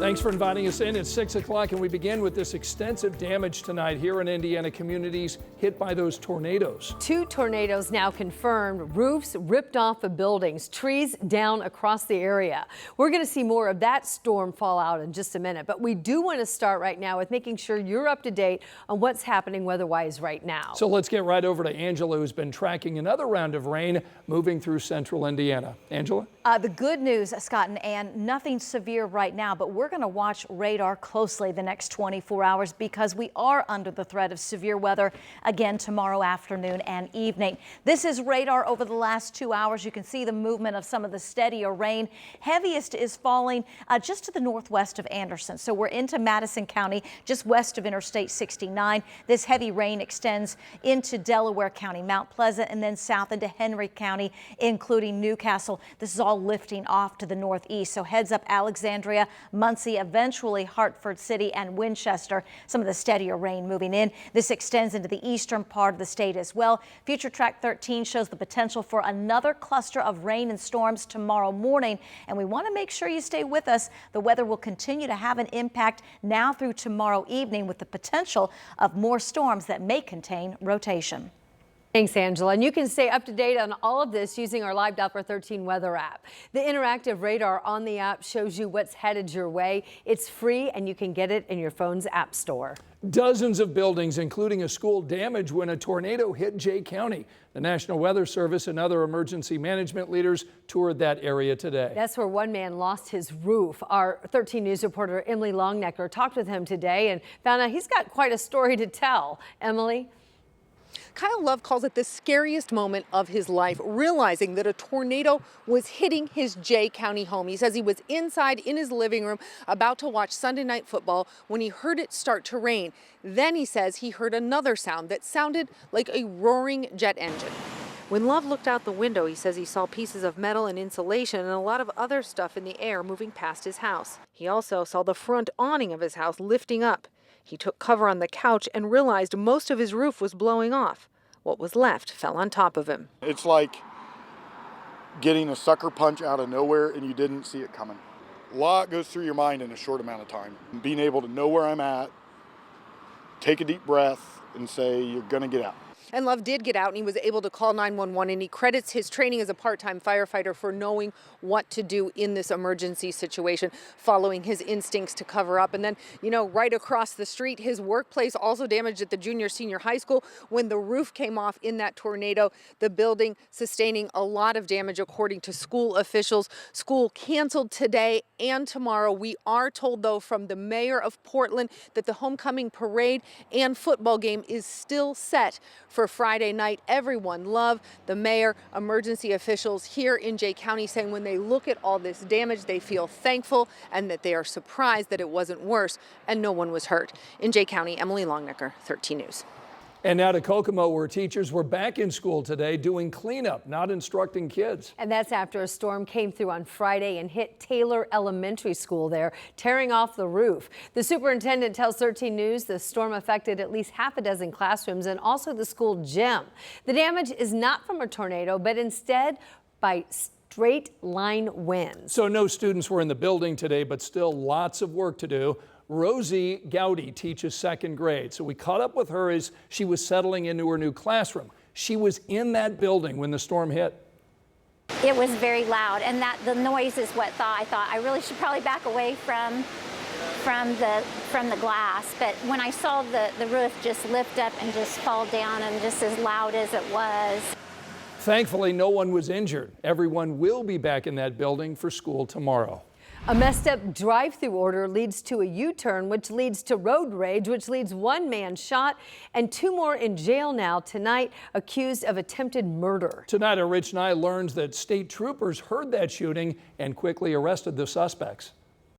Thanks for inviting us in. It's 6 o'clock and we begin with this extensive damage tonight here in Indiana, communities hit by those tornadoes. 2 tornadoes now confirmed, roofs ripped off of buildings, trees down across the area. We're going to see more of that storm fallout in just a minute, but we do want to start right now with making sure you're up to date on what's happening weather-wise right now. So let's get right over to Angela, who's been tracking another round of rain moving through central Indiana. Angela? The good news, Scott and Ann, nothing severe right now, but we're going to watch radar closely the next 24 hours because we are under the threat of severe weather again tomorrow afternoon and evening. This is radar over the last 2 hours. You can see the movement of some of the steadier rain. Heaviest is falling just to the northwest of Anderson. So we're into Madison County, just west of Interstate 69. This heavy rain extends into Delaware County, Mount Pleasant, and then south into Henry County, including Newcastle. This is all lifting off to the northeast. So heads up Alexandria, Muncie, eventually Hartford City and Winchester. Some of the steadier rain moving in. This extends into the eastern part of the state as well. Future Track 13 shows the potential for another cluster of rain and storms tomorrow morning. And we want to make sure you stay with us. The weather will continue to have an impact now through tomorrow evening with the potential of more storms that may contain rotation. Thanks, Angela. And you can stay up to date on all of this using our Live Doppler 13 weather app. The interactive radar on the app shows you what's headed your way. It's free and you can get it in your phone's app store. Dozens of buildings, including a school, damaged when a tornado hit Jay County. The National Weather Service and other emergency management leaders toured that area today. That's where one man lost his roof. Our 13 News reporter Emily Longnecker talked with him today and found out he's got quite a story to tell. Emily? Kyle Love calls it the scariest moment of his life, realizing that a tornado was hitting his Jay County home. He says he was inside in his living room about to watch Sunday Night Football when he heard it start to rain. Then he says he heard another sound that sounded like a roaring jet engine. When Love looked out the window, he says he saw pieces of metal and insulation and a lot of other stuff in the air moving past his house. He also saw the front awning of his house lifting up. He took cover on the couch and realized most of his roof was blowing off. What was left fell on top of him. It's like getting a sucker punch out of nowhere and you didn't see it coming. A lot goes through your mind in a short amount of time. Being able to know where I'm at, take a deep breath and say, you're gonna get out. And Love did get out and he was able to call 911, and he credits his training as a part-time firefighter for knowing what to do in this emergency situation, following his instincts to cover up. And then, right across the street, his workplace also damaged at the junior-senior high school when the roof came off in that tornado. The building sustaining a lot of damage according to school officials. School canceled today and tomorrow. We are told, though, from the mayor of Portland that the homecoming parade and football game is still set for Friday night. Everyone, Love, the mayor, emergency officials here in Jay County saying when they look at all this damage, they feel thankful and that they are surprised that it wasn't worse and no one was hurt. In Jay County, Emily Longnecker, 13 News. And now to Kokomo, where teachers were back in school today doing cleanup, not instructing kids. And that's after a storm came through on Friday and hit Taylor Elementary School there, tearing off the roof. The superintendent tells 13 News the storm affected at least half a dozen classrooms and also the school gym. The damage is not from a tornado, but instead by straight line winds. So no students were in the building today, but still lots of work to do. Rosie Gowdy teaches second grade, so we caught up with her as she was settling into her new classroom. She was in that building when the storm hit. It was very loud, and the noise is what I thought I really should probably back away from the glass. But when I saw the roof just lift up and just fall down, and just as loud as it was. Thankfully, no one was injured. Everyone will be back in that building for school tomorrow. A messed up drive-through order leads to a U-turn, which leads to road rage, which leads one man shot and 2 more in jail now tonight, accused of attempted murder. Tonight, our Rich Nye learns that state troopers heard that shooting and quickly arrested the suspects.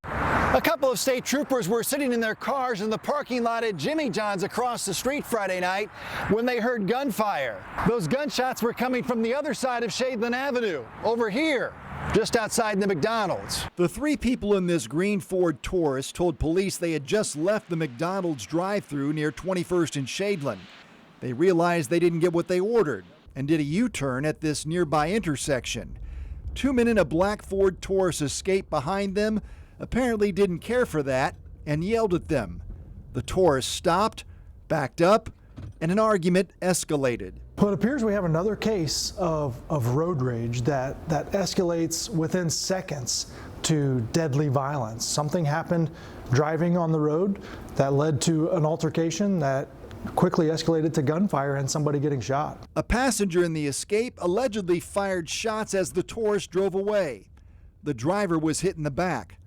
A couple of state troopers were sitting in their cars in the parking lot at Jimmy John's across the street Friday night when they heard gunfire. Those gunshots were coming from the other side of Shadeland Avenue, over here, just outside the McDonald's. The 3 people in this green Ford Taurus told police they had just left the McDonald's drive-thru near 21st and Shadeland. They realized they didn't get what they ordered and did a U-turn at this nearby intersection. 2 men in a black Ford Taurus escaped behind them. apparently didn't care for that and yelled at them. The Taurus stopped, backed up, and an argument escalated. Well, it appears we have another case of road rage that escalates within seconds to deadly violence. Something happened driving on the road that led to an altercation that quickly escalated to gunfire and somebody getting shot. A passenger in the Escape allegedly fired shots as the Taurus drove away. The driver was hit in the back.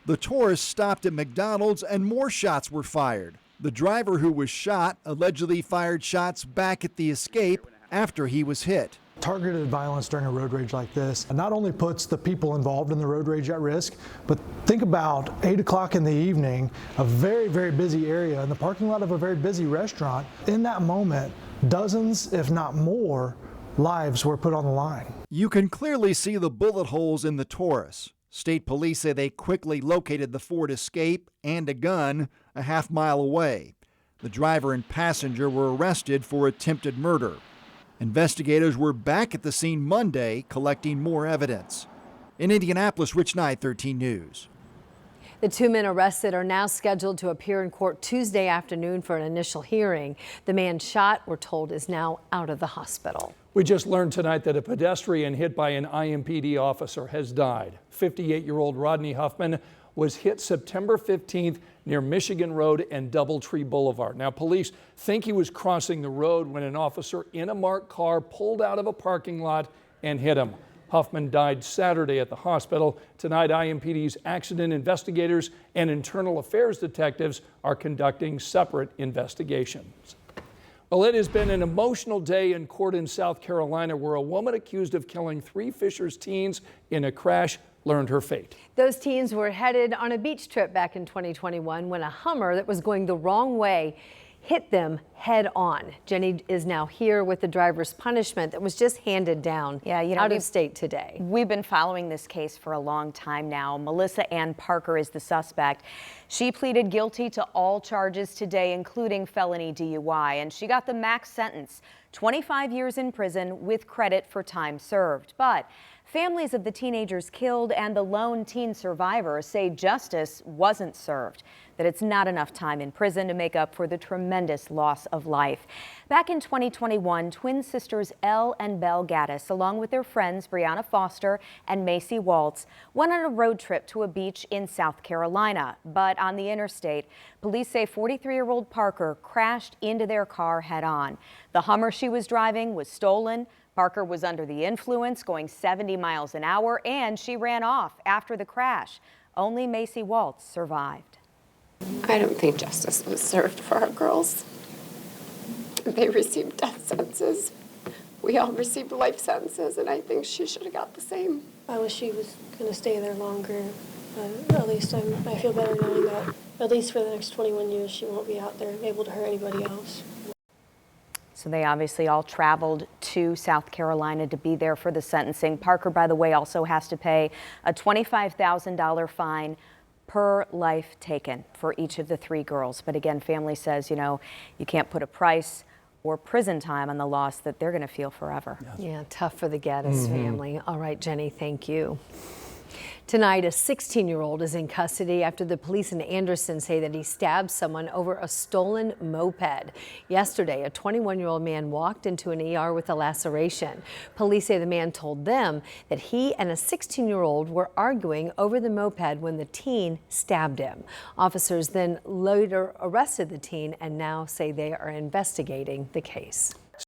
The Taurus stopped at McDonald's and more shots were fired. The driver who was shot allegedly fired shots back at the Escape after he was hit. Targeted violence during a road rage like this not only puts the people involved in the road rage at risk, but think about 8 o'clock in the evening, a very, very busy area in the parking lot of a very busy restaurant. In that moment, dozens, if not more, lives were put on the line. You can clearly see the bullet holes in the Taurus. State police say they quickly located the Ford Escape and a gun a half-mile away. The driver and passenger were arrested for attempted murder. Investigators were back at the scene Monday collecting more evidence. In Indianapolis, Rich Knight, 13 News. The two men arrested are now scheduled to appear in court Tuesday afternoon for an initial hearing. The man shot, we're told, is now out of the hospital. We just learned tonight that a pedestrian hit by an IMPD officer has died. 58-year-old Rodney Huffman was hit September 15th near Michigan Road and Doubletree Boulevard. Now, police think he was crossing the road when an officer in a marked car pulled out of a parking lot and hit him. Huffman died Saturday at the hospital. Tonight, IMPD's accident investigators and internal affairs detectives are conducting separate investigations. Well, it has been an emotional day in court in South Carolina where a woman accused of killing 3 Fishers teens in a crash learned her fate. Those teens were headed on a beach trip back in 2021 when a Hummer that was going the wrong way hit them head on. Jenny is now here with the driver's punishment that was just handed down out of state today. We've been following this case for a long time now. Melissa Ann Parker is the suspect. She pleaded guilty to all charges today, including felony DUI, and she got the max sentence, 25 years in prison with credit for time served. But families of the teenagers killed and the lone teen survivor say justice wasn't served, that it's not enough time in prison to make up for the tremendous loss of life. Back in 2021, twin sisters Elle and Belle Gaddis, along with their friends Brianna Foster and Macy Waltz, went on a road trip to a beach in South Carolina. But on the interstate, police say 43-year-old Parker crashed into their car head-on. The Hummer she was driving was stolen. Parker was under the influence, going 70 miles an hour, and she ran off after the crash. Only Macy Waltz survived. I don't think justice was served for our girls. They received death sentences. We all received life sentences, and I think she should have got the same. I wish she was going to stay there longer, but at least I feel better knowing that at least for the next 21 years she won't be out there able to hurt anybody else. So they obviously all traveled to South Carolina to be there for the sentencing. Parker, by the way, also has to pay a $25,000 fine per life taken for each of the 3 girls. But again, family says, you can't put a price or prison time on the loss that they're going to feel forever. Yeah, tough for the Gaddis family. All right, Jenny, thank you. Tonight, a 16-year-old is in custody after the police in Anderson say that he stabbed someone over a stolen moped. Yesterday, a 21-year-old man walked into an ER with a laceration. Police say the man told them that he and a 16-year-old were arguing over the moped when the teen stabbed him. Officers then later arrested the teen and now say they are investigating the case.